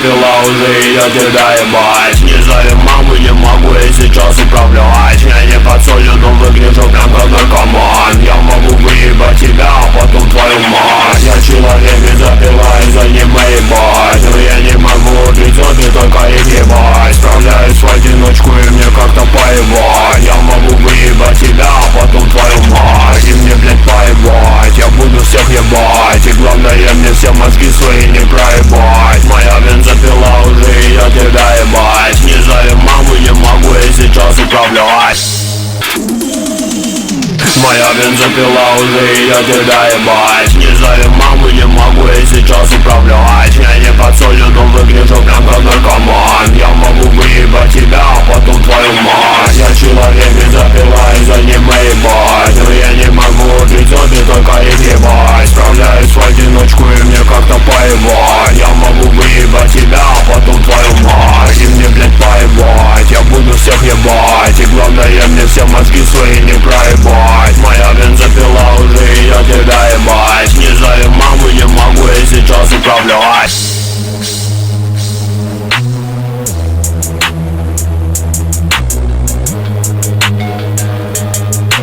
бензопила уже, и я тебя ебать. Не зови маму, не могу я сейчас управлять. Я не под солью, но выгляжу прям как наркоман. Я могу выебать тебя, а потом твою мать. Я человек-бензопила, и за ним ебать. Но я не могу убить зомби, только их ебать. Справляюсь в одиночку, и мне как-то поебать. Я могу выебать тебя, а потом твою мать. И мне, блядь, поебать. Я буду всех ебать. И главное, мне все мозги свои не проебать. Моя бензопила уже, и я тебя ебать. Не зови маму, не могу я сейчас управлять. Моя бензопила уже, и я тебя ебать. Не зови маму, не могу я сейчас управлять. Я не под солью, но выгляжу прям как наркоман. Я могу выебать тебя, а потом твою мать. Я человек-бензопила, и за ним ебать. Но я не могу убить зомби, только их ебать. Справляюсь в одиночку, и мне как-то поебать. Я могу выебать тебя, а потом твою мать. И мне, блядь, поебать. Я буду всех ебать. И главное, мне все мозги свои не проебать. Моя бензопила уже, и я тебя ебать. Не зови маму, не могу я сейчас управлять.